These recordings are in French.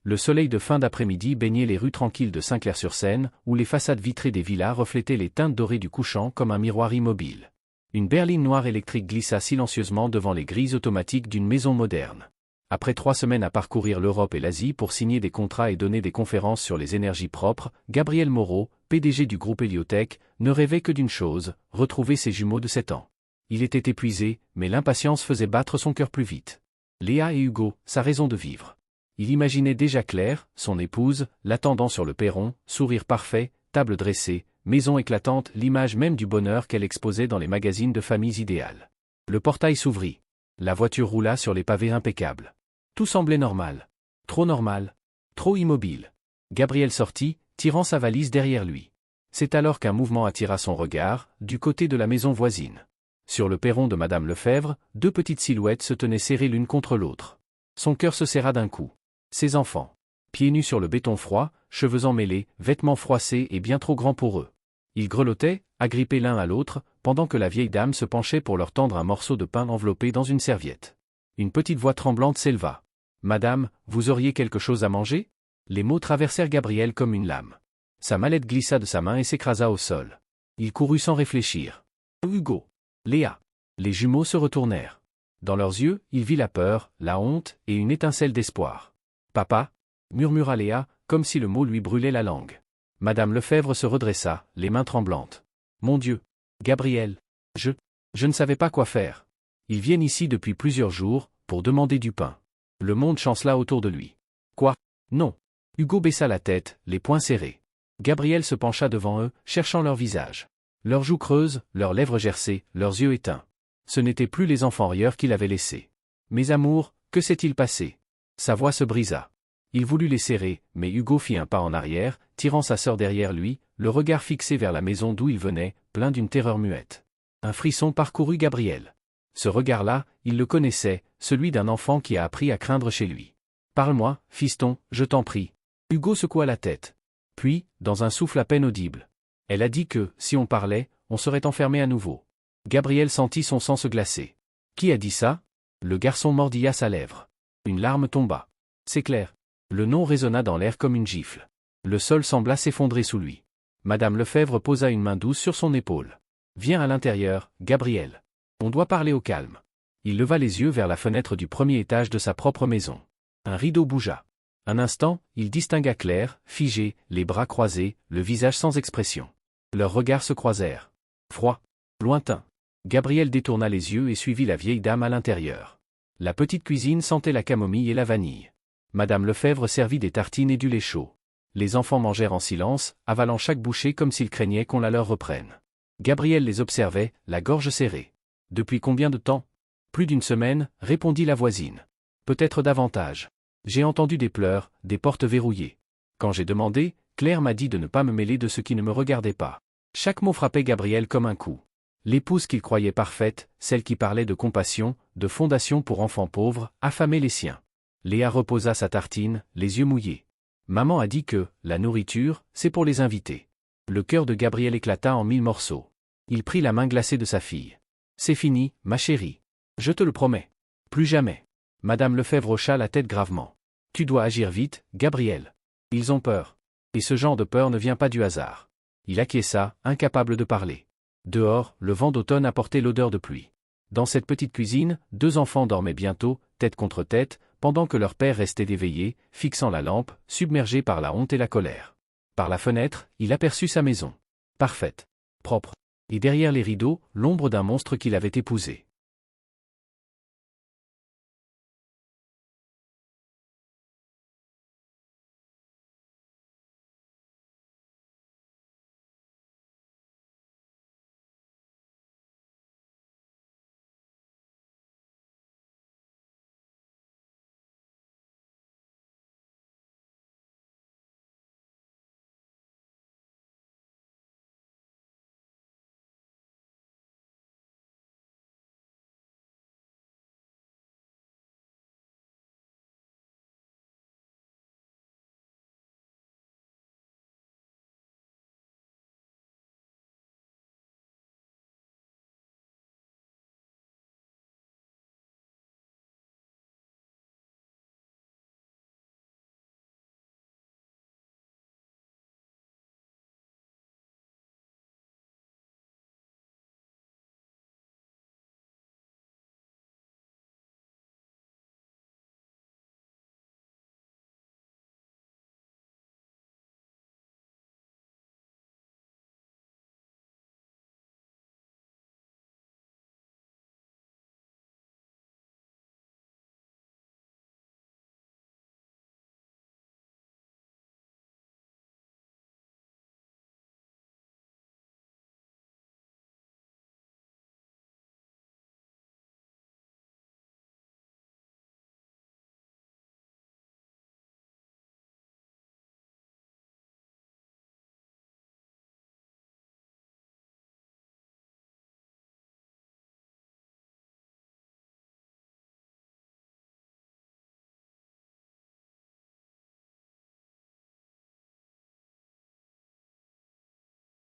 Le soleil de fin d'après-midi baignait les rues tranquilles de Saint-Clair-sur-Seine, où les façades vitrées des villas reflétaient les teintes dorées du couchant comme un miroir immobile. Une berline noire électrique glissa silencieusement devant les grilles automatiques d'une maison moderne. Après 3 semaines à parcourir l'Europe et l'Asie pour signer des contrats et donner des conférences sur les énergies propres, Gabriel Moreau, PDG du groupe Héliotech, ne rêvait que d'une chose, retrouver ses jumeaux de 7 ans. Il était épuisé, mais l'impatience faisait battre son cœur plus vite. Léa et Hugo, sa raison de vivre. Il imaginait déjà Claire, son épouse, l'attendant sur le perron, sourire parfait, table dressée, maison éclatante, l'image même du bonheur qu'elle exposait dans les magazines de familles idéales. Le portail s'ouvrit. La voiture roula sur les pavés impeccables. Tout semblait normal. Trop normal. Trop immobile. Gabriel sortit, tirant sa valise derrière lui. C'est alors qu'un mouvement attira son regard, du côté de la maison voisine. Sur le perron de Madame Lefebvre, 2 petites silhouettes se tenaient serrées l'une contre l'autre. Son cœur se serra d'un coup. Ses enfants. Pieds nus sur le béton froid, cheveux emmêlés, vêtements froissés et bien trop grands pour eux. Ils grelottaient, agrippés l'un à l'autre, pendant que la vieille dame se penchait pour leur tendre un morceau de pain enveloppé dans une serviette. Une petite voix tremblante s'éleva. « Madame, vous auriez quelque chose à manger ?» Les mots traversèrent Gabriel comme une lame. Sa mallette glissa de sa main et s'écrasa au sol. Il courut sans réfléchir. Hugo. Léa. Les jumeaux se retournèrent. Dans leurs yeux, il vit la peur, la honte et une étincelle d'espoir. « Papa » murmura Léa, comme si le mot lui brûlait la langue. Madame Lefebvre se redressa, les mains tremblantes. « Mon Dieu. Gabriel. Je ne savais pas quoi faire. Ils viennent ici depuis plusieurs jours, pour demander du pain. » Le monde chancela autour de lui. « Quoi ? Non. » Hugo baissa la tête, les poings serrés. Gabriel se pencha devant eux, cherchant leur visage. Leurs joues creuses, leurs lèvres gercées, leurs yeux éteints. Ce n'étaient plus les enfants rieurs qu'il avait laissés. « Mes amours, que s'est-il passé ?» Sa voix se brisa. Il voulut les serrer, mais Hugo fit un pas en arrière, tirant sa sœur derrière lui, le regard fixé vers la maison d'où il venait, plein d'une terreur muette. Un frisson parcourut Gabriel. Ce regard-là, il le connaissait, celui d'un enfant qui a appris à craindre chez lui. « Parle-moi, fiston, je t'en prie. » Hugo secoua la tête. Puis, dans un souffle à peine audible. « Elle a dit que, si on parlait, on serait enfermé à nouveau. » Gabriel sentit son sang se glacer. « Qui a dit ça ?» Le garçon mordilla sa lèvre. Une larme tomba. « C'est clair. » Le nom résonna dans l'air comme une gifle. Le sol sembla s'effondrer sous lui. Madame Lefebvre posa une main douce sur son épaule. « Viens à l'intérieur, Gabriel. On doit parler au calme. » Il leva les yeux vers la fenêtre du premier étage de sa propre maison. Un rideau bougea. Un instant, il distingua Claire, figée, les bras croisés, le visage sans expression. Leurs regards se croisèrent. Froid. Lointain. Gabriel détourna les yeux et suivit la vieille dame à l'intérieur. La petite cuisine sentait la camomille et la vanille. Madame Lefebvre servit des tartines et du lait chaud. Les enfants mangèrent en silence, avalant chaque bouchée comme s'ils craignaient qu'on la leur reprenne. Gabriel les observait, la gorge serrée. « Depuis combien de temps ? » « Plus d'1 semaine, répondit la voisine. « Peut-être davantage. J'ai entendu des pleurs, des portes verrouillées. Quand j'ai demandé, Claire m'a dit de ne pas me mêler de ce qui ne me regardait pas. » Chaque mot frappait Gabriel comme un coup. L'épouse qu'il croyait parfaite, celle qui parlait de compassion, de fondation pour enfants pauvres, affamait les siens. Léa reposa sa tartine, les yeux mouillés. Maman a dit que, la nourriture, c'est pour les invités. Le cœur de Gabriel éclata en 1000 morceaux. Il prit la main glacée de sa fille. « C'est fini, ma chérie. Je te le promets. Plus jamais. » Madame Lefebvre hocha la tête gravement. « Tu dois agir vite, Gabriel. Ils ont peur. Et ce genre de peur ne vient pas du hasard. » Il acquiesça, incapable de parler. Dehors, le vent d'automne apportait l'odeur de pluie. Dans cette petite cuisine, 2 enfants dormaient bientôt, tête contre tête, pendant que leur père restait éveillé, fixant la lampe, submergé par la honte et la colère. Par la fenêtre, il aperçut sa maison. Parfaite. Propre. Et derrière les rideaux, l'ombre d'un monstre qu'il avait épousé.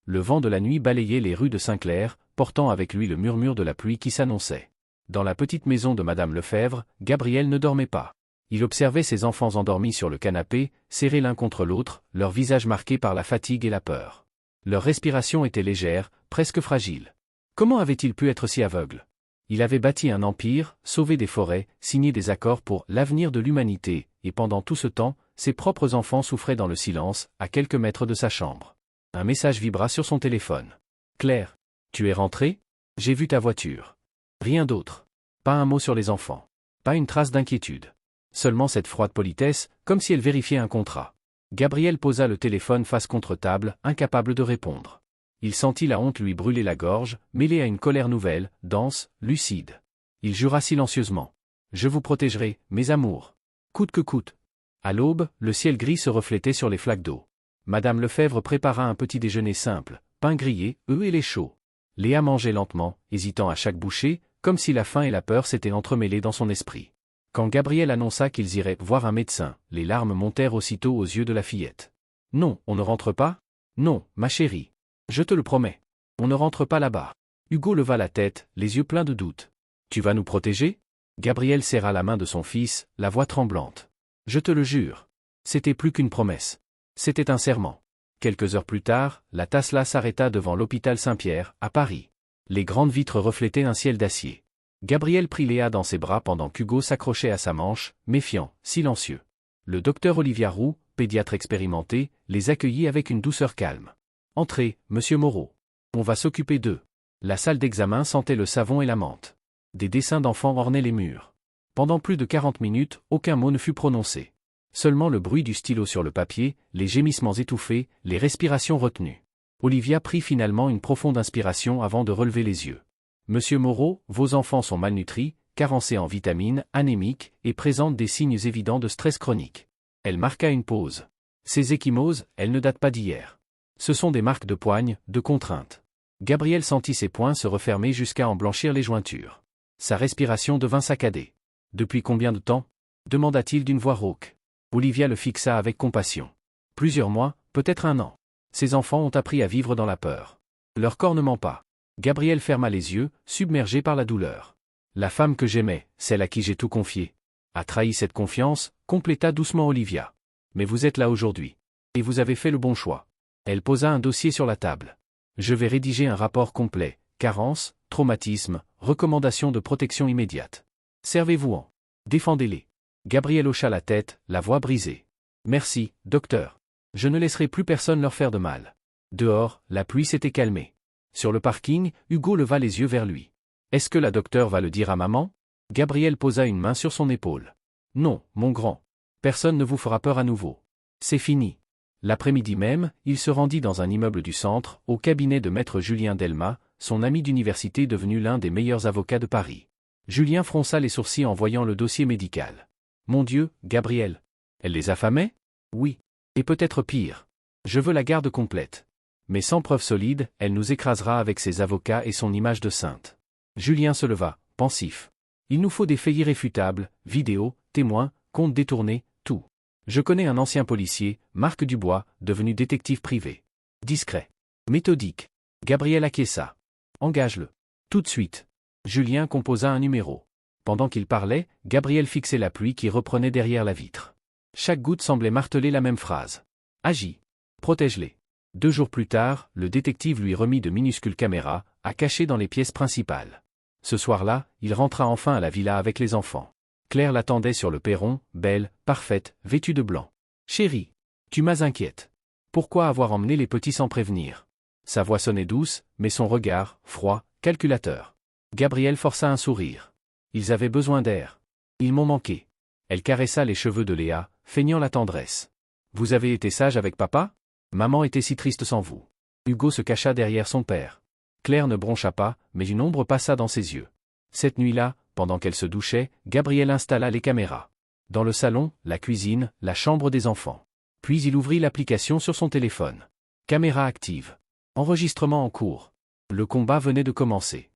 Le vent de la nuit balayait les rues de Saint-Clair, portant avec lui le murmure de la pluie qui s'annonçait. Dans la petite maison de Madame Lefebvre, Gabriel ne dormait pas. Il observait ses enfants endormis sur le canapé, serrés l'un contre l'autre, leurs visages marqués par la fatigue et la peur. Leur respiration était légère, presque fragile. Comment avait-il pu être si aveugle? Il avait bâti un empire, sauvé des forêts, signé des accords pour l'avenir de l'humanité, et pendant tout ce temps, ses propres enfants souffraient dans le silence, à quelques mètres de sa chambre. Un message vibra sur son téléphone. Claire, tu es rentrée? J'ai vu ta voiture. Rien d'autre. Pas un mot sur les enfants. Pas une trace d'inquiétude. Seulement cette froide politesse, comme si elle vérifiait un contrat. Gabriel posa le téléphone face contre table, incapable de répondre. Il sentit la honte lui brûler la gorge, mêlée à une colère nouvelle, dense, lucide. Il jura silencieusement. Je vous protégerai, mes amours. Coûte que coûte. À l'aube, le ciel gris se reflétait sur les flaques d'eau. Madame Lefebvre prépara un petit déjeuner simple, pain grillé, œufs et lait chaud. Léa mangeait lentement, hésitant à chaque bouchée, comme si la faim et la peur s'étaient entremêlées dans son esprit. Quand Gabriel annonça qu'ils iraient voir un médecin, les larmes montèrent aussitôt aux yeux de la fillette. Non, on ne rentre pas? Non, ma chérie. Je te le promets. On ne rentre pas là-bas. Hugo leva la tête, les yeux pleins de doute. Tu vas nous protéger? Gabriel serra la main de son fils, la voix tremblante. Je te le jure. C'était plus qu'une promesse. C'était un serment. Quelques heures plus tard, la Tesla s'arrêta devant l'hôpital Saint-Pierre, à Paris. Les grandes vitres reflétaient un ciel d'acier. Gabriel prit Léa dans ses bras pendant qu'Hugo s'accrochait à sa manche, méfiant, silencieux. Le docteur Olivia Roux, pédiatre expérimenté, les accueillit avec une douceur calme. Entrez, monsieur Moreau. On va s'occuper d'eux. La salle d'examen sentait le savon et la menthe. Des dessins d'enfants ornaient les murs. Pendant plus de 40 minutes, aucun mot ne fut prononcé. Seulement le bruit du stylo sur le papier, les gémissements étouffés, les respirations retenues. Olivia prit finalement une profonde inspiration avant de relever les yeux. Monsieur Moreau, vos enfants sont malnutris, carencés en vitamines, anémiques, et présentent des signes évidents de stress chronique. Elle marqua une pause. Ces ecchymoses, elles ne datent pas d'hier. Ce sont des marques de poigne, de contrainte. Gabriel sentit ses poings se refermer jusqu'à en blanchir les jointures. Sa respiration devint saccadée. Depuis combien de temps? Demanda-t-il d'une voix rauque. Olivia le fixa avec compassion. Plusieurs mois, peut-être un an. Ces enfants ont appris à vivre dans la peur. Leur corps ne ment pas. Gabriel ferma les yeux, submergé par la douleur. La femme que j'aimais, celle à qui j'ai tout confié, a trahi cette confiance, compléta doucement Olivia. Mais vous êtes là aujourd'hui. Et vous avez fait le bon choix. Elle posa un dossier sur la table. Je vais rédiger un rapport complet, carence, traumatisme, recommandations de protection immédiate. Servez-vous-en. Défendez-les. Gabriel hocha la tête, la voix brisée. Merci, docteur. Je ne laisserai plus personne leur faire de mal. Dehors, la pluie s'était calmée. Sur le parking, Hugo leva les yeux vers lui. Est-ce que la docteure va le dire à maman? Gabriel posa une main sur son épaule. Non, mon grand. Personne ne vous fera peur à nouveau. C'est fini. L'après-midi même, il se rendit dans un immeuble du centre, au cabinet de maître Julien Delmas, son ami d'université devenu l'un des meilleurs avocats de Paris. Julien fronça les sourcils en voyant le dossier médical. Mon Dieu, Gabriel. Elle les affamait? Oui. Et peut-être pire. Je veux la garde complète. Mais sans preuve solide, elle nous écrasera avec ses avocats et son image de sainte. Julien se leva, pensif. Il nous faut des faits irréfutables, vidéos, témoins, comptes détournés, tout. Je connais un ancien policier, Marc Dubois, devenu détective privé. Discret. Méthodique. Gabriel acquiesça. Engage-le. Tout de suite. Julien composa un numéro. Pendant qu'il parlait, Gabriel fixait la pluie qui reprenait derrière la vitre. Chaque goutte semblait marteler la même phrase. Agis. Protège-les. 2 jours plus tard, le détective lui remit de minuscules caméras, à cacher dans les pièces principales. Ce soir-là, il rentra enfin à la villa avec les enfants. Claire l'attendait sur le perron, belle, parfaite, vêtue de blanc. Chérie, tu m'as inquiète. Pourquoi avoir emmené les petits sans prévenir? Sa voix sonnait douce, mais son regard, froid, calculateur. Gabriel força un sourire. Ils avaient besoin d'air. Ils m'ont manqué. Elle caressa les cheveux de Léa, feignant la tendresse. Vous avez été sage avec papa? Maman était si triste sans vous. Hugo se cacha derrière son père. Claire ne broncha pas, mais une ombre passa dans ses yeux. Cette nuit-là, pendant qu'elle se douchait, Gabriel installa les caméras. Dans le salon, la cuisine, la chambre des enfants. Puis il ouvrit l'application sur son téléphone. Caméra active. Enregistrement en cours. Le combat venait de commencer.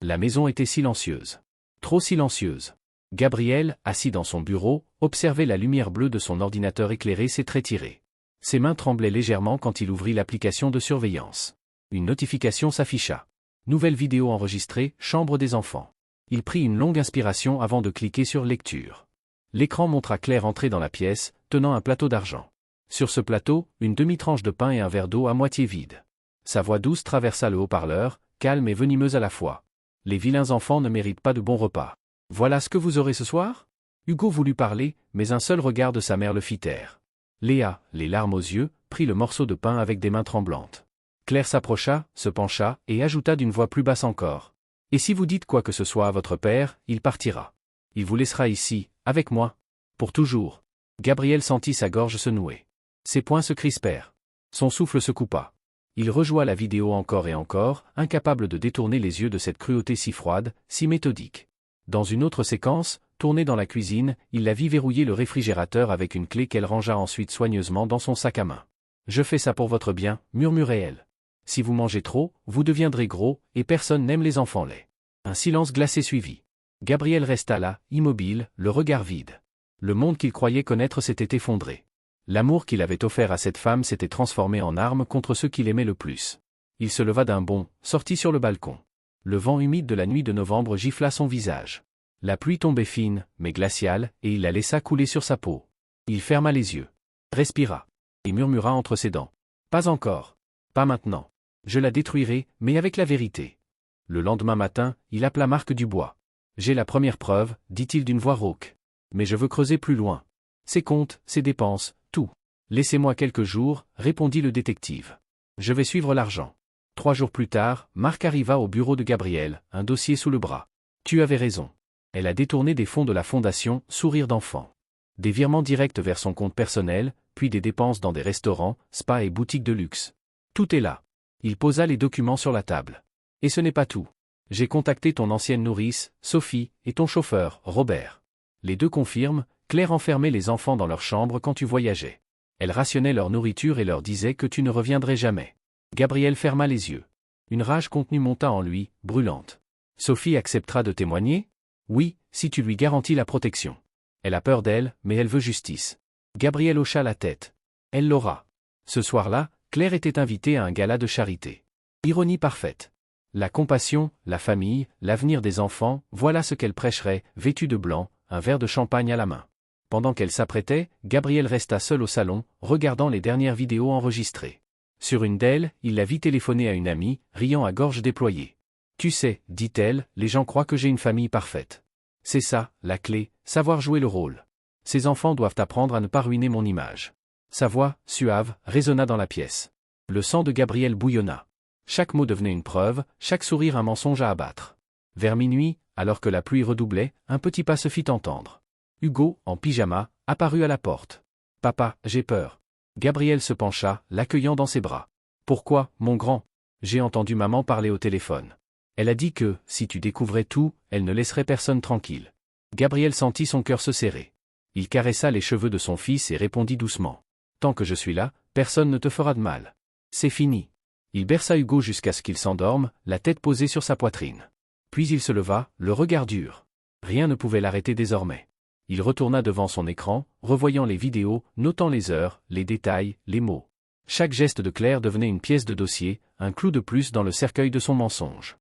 La maison était silencieuse. Trop silencieuse. Gabriel, assis dans son bureau, observait la lumière bleue de son ordinateur éclairé s'étirer. Ses mains tremblaient légèrement quand il ouvrit l'application de surveillance. Une notification s'afficha. Nouvelle vidéo enregistrée, chambre des enfants. Il prit une longue inspiration avant de cliquer sur lecture. L'écran montra Claire entrer dans la pièce, tenant un plateau d'argent. Sur ce plateau, une demi-tranche de pain et un verre d'eau à moitié vide. Sa voix douce traversa le haut-parleur, calme et venimeuse à la fois. Les vilains enfants ne méritent pas de bons repas. Voilà ce que vous aurez ce soir? Hugo voulut parler, mais un seul regard de sa mère le fit taire. Léa, les larmes aux yeux, prit le morceau de pain avec des mains tremblantes. Claire s'approcha, se pencha, et ajouta d'une voix plus basse encore. Et si vous dites quoi que ce soit à votre père, il partira. Il vous laissera ici, avec moi. Pour toujours. Gabriel sentit sa gorge se nouer. Ses poings se crispèrent. Son souffle se coupa. Il rejoua la vidéo encore et encore, incapable de détourner les yeux de cette cruauté si froide, si méthodique. Dans une autre séquence, tournée dans la cuisine, il la vit verrouiller le réfrigérateur avec une clé qu'elle rangea ensuite soigneusement dans son sac à main. « Je fais ça pour votre bien », murmurait-elle. « Si vous mangez trop, vous deviendrez gros, et personne n'aime les enfants laids. » Un silence glacé suivit. Gabriel resta là, immobile, le regard vide. Le monde qu'il croyait connaître s'était effondré. L'amour qu'il avait offert à cette femme s'était transformé en arme contre ceux qu'il aimait le plus. Il se leva d'un bond, sortit sur le balcon. Le vent humide de la nuit de novembre gifla son visage. La pluie tombait fine, mais glaciale, et il la laissa couler sur sa peau. Il ferma les yeux. Respira. Et murmura entre ses dents. « Pas encore. Pas maintenant. Je la détruirai, mais avec la vérité. » Le lendemain matin, il appela Marc Dubois. « J'ai la première preuve, dit-il d'une voix rauque. Mais je veux creuser plus loin. Ses comptes, ses dépenses, tout. Laissez-moi quelques jours, répondit le détective. Je vais suivre l'argent. 3 jours plus tard, Marc arriva au bureau de Gabriel, un dossier sous le bras. Tu avais raison. Elle a détourné des fonds de la fondation Sourire d'enfant. Des virements directs vers son compte personnel, puis des dépenses dans des restaurants, spas et boutiques de luxe. Tout est là. Il posa les documents sur la table. Et ce n'est pas tout. J'ai contacté ton ancienne nourrice, Sophie, et ton chauffeur, Robert. Les deux confirment, Claire enfermait les enfants dans leur chambre quand tu voyageais. Elle rationnait leur nourriture et leur disait que tu ne reviendrais jamais. Gabriel ferma les yeux. Une rage contenue monta en lui, brûlante. Sophie acceptera de témoigner? Oui, si tu lui garantis la protection. Elle a peur d'elle, mais elle veut justice. Gabriel hocha la tête. Elle l'aura. Ce soir-là, Claire était invitée à un gala de charité. Ironie parfaite. La compassion, la famille, l'avenir des enfants, voilà ce qu'elle prêcherait, vêtue de blanc, un verre de champagne à la main. Pendant qu'elle s'apprêtait, Gabriel resta seul au salon, regardant les dernières vidéos enregistrées. Sur une d'elles, il la vit téléphoner à une amie, riant à gorge déployée. « Tu sais, dit-elle, les gens croient que j'ai une famille parfaite. C'est ça, la clé, savoir jouer le rôle. Ces enfants doivent apprendre à ne pas ruiner mon image. » Sa voix, suave, résonna dans la pièce. Le sang de Gabriel bouillonna. Chaque mot devenait une preuve, chaque sourire un mensonge à abattre. Vers minuit, alors que la pluie redoublait, un petit pas se fit entendre. Hugo, en pyjama, apparut à la porte. « Papa, j'ai peur. » Gabriel se pencha, l'accueillant dans ses bras. « Pourquoi, mon grand? J'ai entendu maman parler au téléphone. Elle a dit que, si tu découvrais tout, elle ne laisserait personne tranquille. » Gabriel sentit son cœur se serrer. Il caressa les cheveux de son fils et répondit doucement. « Tant que je suis là, personne ne te fera de mal. C'est fini. » Il berça Hugo jusqu'à ce qu'il s'endorme, la tête posée sur sa poitrine. Puis il se leva, le regard dur. Rien ne pouvait l'arrêter désormais. Il retourna devant son écran, revoyant les vidéos, notant les heures, les détails, les mots. Chaque geste de Claire devenait une pièce de dossier, un clou de plus dans le cercueil de son mensonge.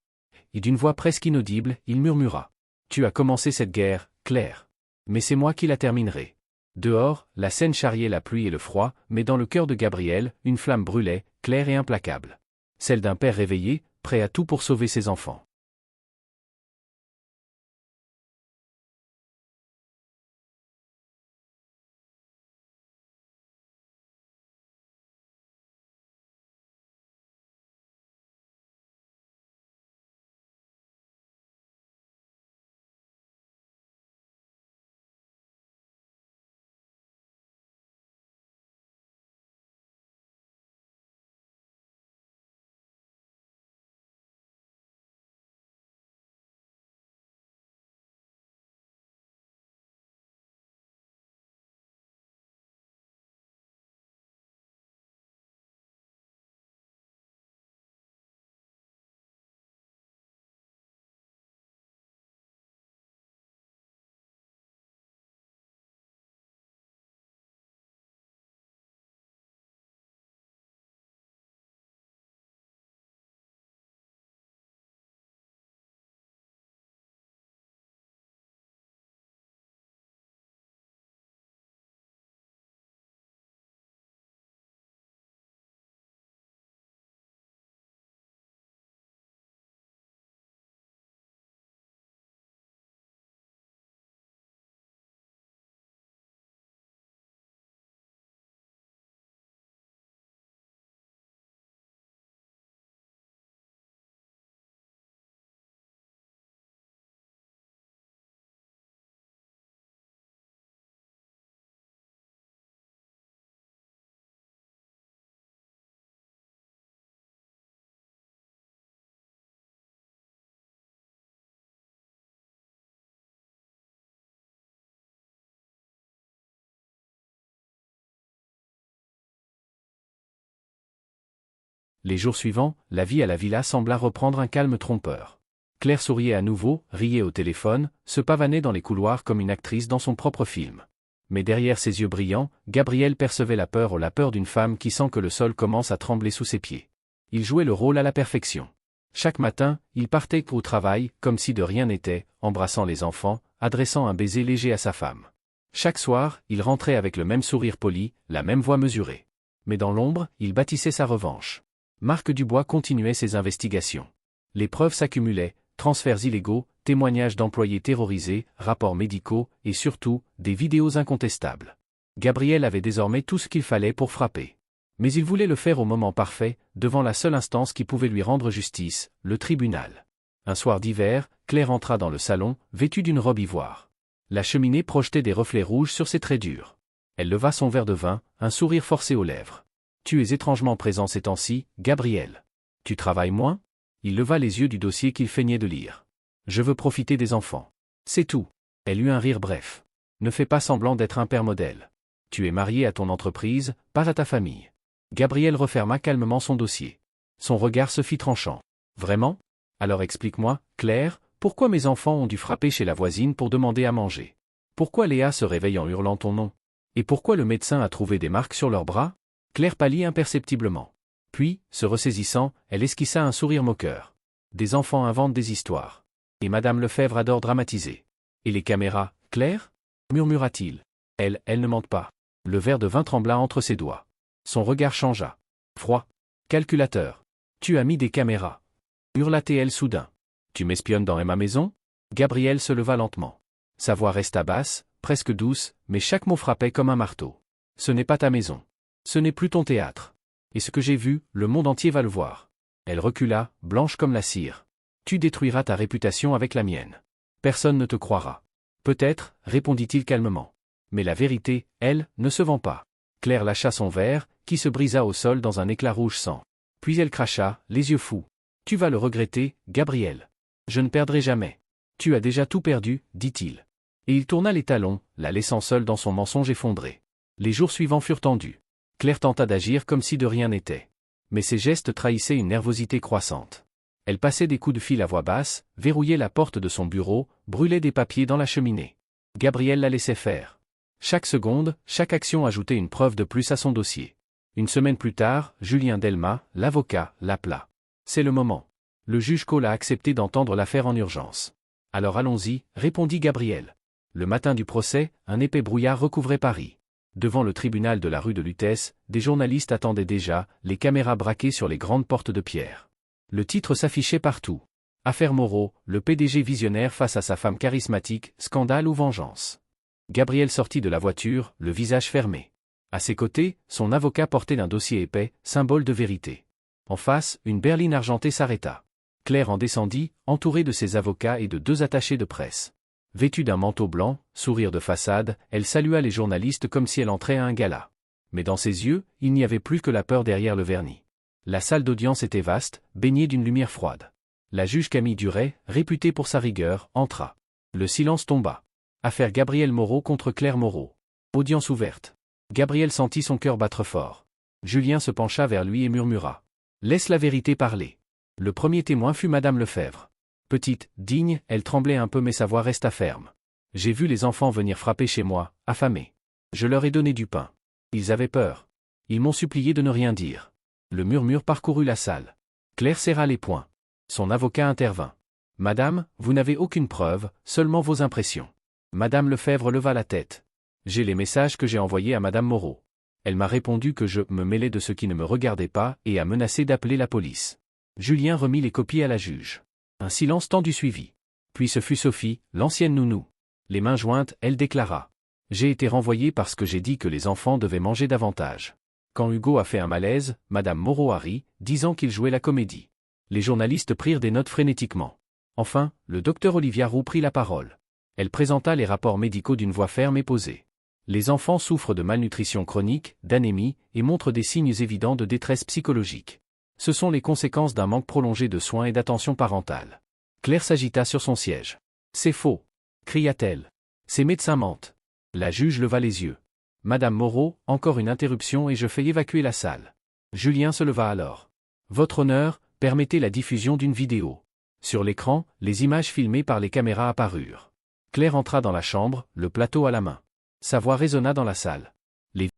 Et d'une voix presque inaudible, il murmura. « Tu as commencé cette guerre, Claire. Mais c'est moi qui la terminerai. » Dehors, la scène charriait la pluie et le froid, mais dans le cœur de Gabriel, une flamme brûlait, claire et implacable. Celle d'un père réveillé, prêt à tout pour sauver ses enfants. Les jours suivants, la vie à la villa sembla reprendre un calme trompeur. Claire souriait à nouveau, riait au téléphone, se pavanait dans les couloirs comme une actrice dans son propre film. Mais derrière ses yeux brillants, Gabriel percevait la peur d'une femme qui sent que le sol commence à trembler sous ses pieds. Il jouait le rôle à la perfection. Chaque matin, il partait au travail, comme si de rien n'était, embrassant les enfants, adressant un baiser léger à sa femme. Chaque soir, il rentrait avec le même sourire poli, la même voix mesurée. Mais dans l'ombre, il bâtissait sa revanche. Marc Dubois continuait ses investigations. Les preuves s'accumulaient, transferts illégaux, témoignages d'employés terrorisés, rapports médicaux, et surtout, des vidéos incontestables. Gabriel avait désormais tout ce qu'il fallait pour frapper. Mais il voulait le faire au moment parfait, devant la seule instance qui pouvait lui rendre justice, le tribunal. Un soir d'hiver, Claire entra dans le salon, vêtue d'une robe ivoire. La cheminée projetait des reflets rouges sur ses traits durs. Elle leva son verre de vin, un sourire forcé aux lèvres. « Tu es étrangement présent ces temps-ci, Gabriel. Tu travailles moins ?» Il leva les yeux du dossier qu'il feignait de lire. « Je veux profiter des enfants. C'est tout. » Elle eut un rire bref. « Ne fais pas semblant d'être un père modèle. Tu es marié à ton entreprise, pas à ta famille. » Gabriel referma calmement son dossier. Son regard se fit tranchant. « Vraiment ? Alors explique-moi, Claire, pourquoi mes enfants ont dû frapper chez la voisine pour demander à manger? Pourquoi Léa se réveille en hurlant ton nom? Et pourquoi le médecin a trouvé des marques sur leurs bras ?» Claire pâlit imperceptiblement. Puis, se ressaisissant, elle esquissa un sourire moqueur. « Des enfants inventent des histoires. Et Madame Lefebvre adore dramatiser. Et les caméras, Claire ?» murmura-t-il. « Elle ne mente pas. » Le verre de vin trembla entre ses doigts. Son regard changea. Froid. Calculateur. « Tu as mis des caméras. » hurla-t-elle soudain. « Tu m'espionnes dans ma maison ?» Gabriel se leva lentement. Sa voix resta basse, presque douce, mais chaque mot frappait comme un marteau. « Ce n'est pas ta maison. Ce n'est plus ton théâtre. Et ce que j'ai vu, le monde entier va le voir. » Elle recula, blanche comme la cire. « Tu détruiras ta réputation avec la mienne. Personne ne te croira. »« Peut-être, » répondit-il calmement. « Mais la vérité, elle, ne se vend pas. » Claire lâcha son verre, qui se brisa au sol dans un éclat rouge sang. Puis elle cracha, les yeux fous. « Tu vas le regretter, Gabriel. Je ne perdrai jamais. »« Tu as déjà tout perdu, » dit-il. Et il tourna les talons, la laissant seule dans son mensonge effondré. Les jours suivants furent tendus. Claire tenta d'agir comme si de rien n'était. Mais ses gestes trahissaient une nervosité croissante. Elle passait des coups de fil à voix basse, verrouillait la porte de son bureau, brûlait des papiers dans la cheminée. Gabriel la laissait faire. Chaque seconde, chaque action ajoutait une preuve de plus à son dossier. Une semaine plus tard, Julien Delmas, l'avocat, l'appela. « C'est le moment. Le juge Cole a accepté d'entendre l'affaire en urgence. »« Alors allons-y, » répondit Gabriel. Le matin du procès, un épais brouillard recouvrait Paris. Devant le tribunal de la rue de Lutèce, des journalistes attendaient déjà, les caméras braquées sur les grandes portes de pierre. Le titre s'affichait partout. Affaire Moreau, le PDG visionnaire face à sa femme charismatique, scandale ou vengeance. Gabriel sortit de la voiture, le visage fermé. À ses côtés, son avocat portait un dossier épais, symbole de vérité. En face, une berline argentée s'arrêta. Claire en descendit, entourée de ses avocats et de 2 attachés de presse. Vêtue d'un manteau blanc, sourire de façade, elle salua les journalistes comme si elle entrait à un gala. Mais dans ses yeux, il n'y avait plus que la peur derrière le vernis. La salle d'audience était vaste, baignée d'une lumière froide. La juge Camille Duret, réputée pour sa rigueur, entra. Le silence tomba. Affaire Gabriel Moreau contre Claire Moreau. Audience ouverte. Gabriel sentit son cœur battre fort. Julien se pencha vers lui et murmura. « Laisse la vérité parler. » Le premier témoin fut Madame Lefebvre. Petite, digne, elle tremblait un peu mais sa voix resta ferme. « J'ai vu les enfants venir frapper chez moi, affamés. Je leur ai donné du pain. Ils avaient peur. Ils m'ont supplié de ne rien dire. » Le murmure parcourut la salle. Claire serra les poings. Son avocat intervint. « Madame, vous n'avez aucune preuve, seulement vos impressions. » Madame Lefebvre leva la tête. « J'ai les messages que j'ai envoyés à Madame Moreau. Elle m'a répondu que je me mêlais de ce qui ne me regardait pas et a menacé d'appeler la police. » Julien remit les copies à la juge. Un silence tendu suivit. Puis ce fut Sophie, l'ancienne nounou. Les mains jointes, elle déclara. « J'ai été renvoyée parce que j'ai dit que les enfants devaient manger davantage. » Quand Hugo a fait un malaise, Madame Moreau a ri, disant qu'il jouait la comédie. Les journalistes prirent des notes frénétiquement. Enfin, le docteur Olivia Roux prit la parole. Elle présenta les rapports médicaux d'une voix ferme et posée. Les enfants souffrent de malnutrition chronique, d'anémie, et montrent des signes évidents de détresse psychologique. Ce sont les conséquences d'un manque prolongé de soins et d'attention parentale. Claire s'agita sur son siège. « C'est faux !» cria-t-elle. « Ces médecins mentent. » La juge leva les yeux. « Madame Moreau, encore une interruption et je fais évacuer la salle. » Julien se leva alors. Votre honneur, permettez la diffusion d'une vidéo. Sur l'écran, les images filmées par les caméras apparurent. Claire entra dans la chambre, le plateau à la main. Sa voix résonna dans la salle.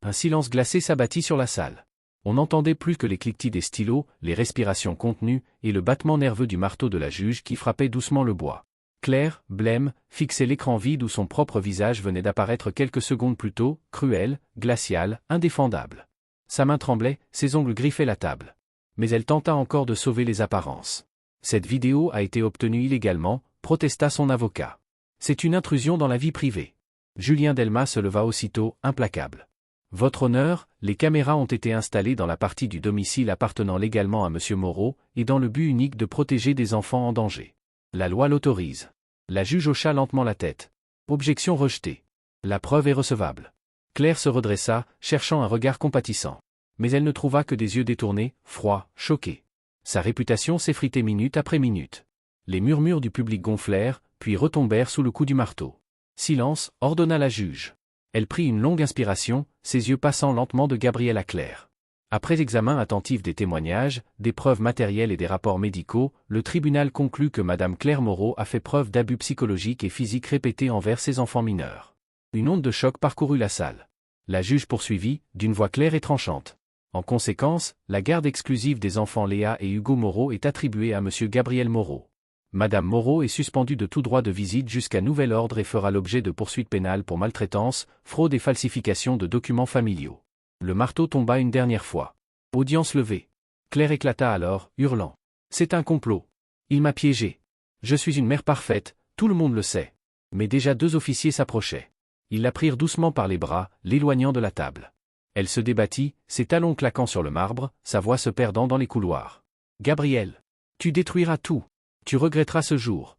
Un silence glacé s'abattit sur la salle. On n'entendait plus que les cliquetis des stylos, les respirations contenues, et le battement nerveux du marteau de la juge qui frappait doucement le bois. Claire, blême, fixait l'écran vide où son propre visage venait d'apparaître quelques secondes plus tôt, cruel, glacial, indéfendable. Sa main tremblait, ses ongles griffaient la table. Mais elle tenta encore de sauver les apparences. Cette vidéo a été obtenue illégalement, protesta son avocat. C'est une intrusion dans la vie privée. Julien Delmas se leva aussitôt, implacable. Votre honneur, les caméras ont été installées dans la partie du domicile appartenant légalement à M. Moreau, et dans le but unique de protéger des enfants en danger. La loi l'autorise. La juge hocha lentement la tête. Objection rejetée. La preuve est recevable. Claire se redressa, cherchant un regard compatissant. Mais elle ne trouva que des yeux détournés, froids, choqués. Sa réputation s'effritait minute après minute. Les murmures du public gonflèrent, puis retombèrent sous le coup du marteau. Silence, ordonna la juge. Elle prit une longue inspiration, ses yeux passant lentement de Gabriel à Claire. Après examen attentif des témoignages, des preuves matérielles et des rapports médicaux, le tribunal conclut que Madame Claire Moreau a fait preuve d'abus psychologiques et physiques répétés envers ses enfants mineurs. Une onde de choc parcourut la salle. La juge poursuivit, d'une voix claire et tranchante. En conséquence, la garde exclusive des enfants Léa et Hugo Moreau est attribuée à M. Gabriel Moreau. Madame Moreau est suspendue de tout droit de visite jusqu'à nouvel ordre et fera l'objet de poursuites pénales pour maltraitance, fraude et falsification de documents familiaux. Le marteau tomba une dernière fois. Audience levée. Claire éclata alors, hurlant. C'est un complot. Il m'a piégé. Je suis une mère parfaite, tout le monde le sait. Mais déjà 2 officiers s'approchaient. Ils la prirent doucement par les bras, l'éloignant de la table. Elle se débattit, ses talons claquant sur le marbre, sa voix se perdant dans les couloirs. Gabriel. Tu détruiras tout. Tu regretteras ce jour.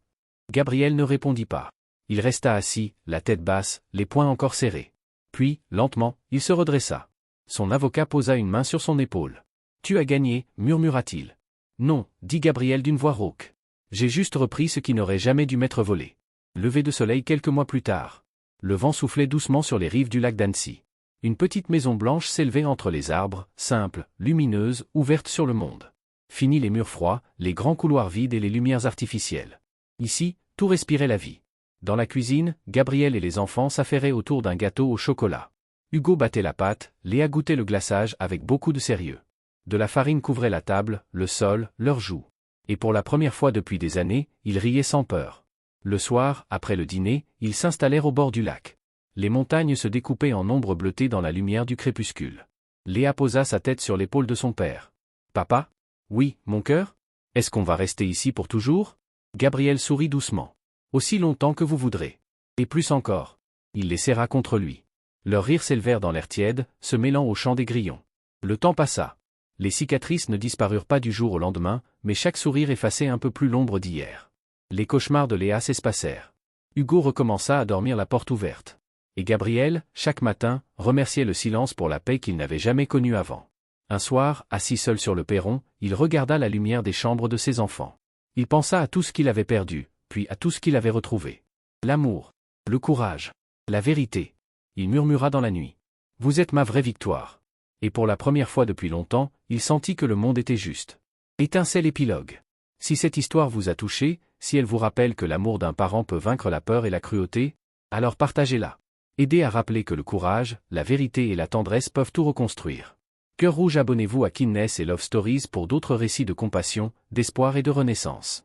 Gabriel ne répondit pas. Il resta assis, la tête basse, les poings encore serrés. Puis, lentement, il se redressa. Son avocat posa une main sur son épaule. Tu as gagné, murmura-t-il. Non, dit Gabriel d'une voix rauque. J'ai juste repris ce qui n'aurait jamais dû m'être volé. Lever de soleil quelques mois plus tard. Le vent soufflait doucement sur les rives du lac d'Annecy. Une petite maison blanche s'élevait entre les arbres, simple, lumineuse, ouverte sur le monde. Fini les murs froids, les grands couloirs vides et les lumières artificielles. Ici, tout respirait la vie. Dans la cuisine, Gabriel et les enfants s'affairaient autour d'un gâteau au chocolat. Hugo battait la pâte, Léa goûtait le glaçage avec beaucoup de sérieux. De la farine couvrait la table, le sol, leurs joues. Et pour la première fois depuis des années, ils riaient sans peur. Le soir, après le dîner, ils s'installèrent au bord du lac. Les montagnes se découpaient en ombres bleutées dans la lumière du crépuscule. Léa posa sa tête sur l'épaule de son père. « Papa ? Oui, mon cœur ? Est-ce qu'on va rester ici pour toujours ?» Gabriel sourit doucement. « Aussi longtemps que vous voudrez. Et plus encore. » Il les serra contre lui. Leurs rires s'élevèrent dans l'air tiède, se mêlant au chant des grillons. Le temps passa. Les cicatrices ne disparurent pas du jour au lendemain, mais chaque sourire effaçait un peu plus l'ombre d'hier. Les cauchemars de Léa s'espacèrent. Hugo recommença à dormir la porte ouverte. Et Gabriel, chaque matin, remerciait le silence pour la paix qu'il n'avait jamais connue avant. Un soir, assis seul sur le perron, il regarda la lumière des chambres de ses enfants. Il pensa à tout ce qu'il avait perdu, puis à tout ce qu'il avait retrouvé. L'amour, le courage, la vérité. Il murmura dans la nuit. « Vous êtes ma vraie victoire. » Et pour la première fois depuis longtemps, il sentit que le monde était juste. Étincelle épilogue. Si cette histoire vous a touché, si elle vous rappelle que l'amour d'un parent peut vaincre la peur et la cruauté, alors partagez-la. Aidez à rappeler que le courage, la vérité et la tendresse peuvent tout reconstruire. Cœur Rouge, abonnez-vous à Keenness et Love Stories pour d'autres récits de compassion, d'espoir et de renaissance.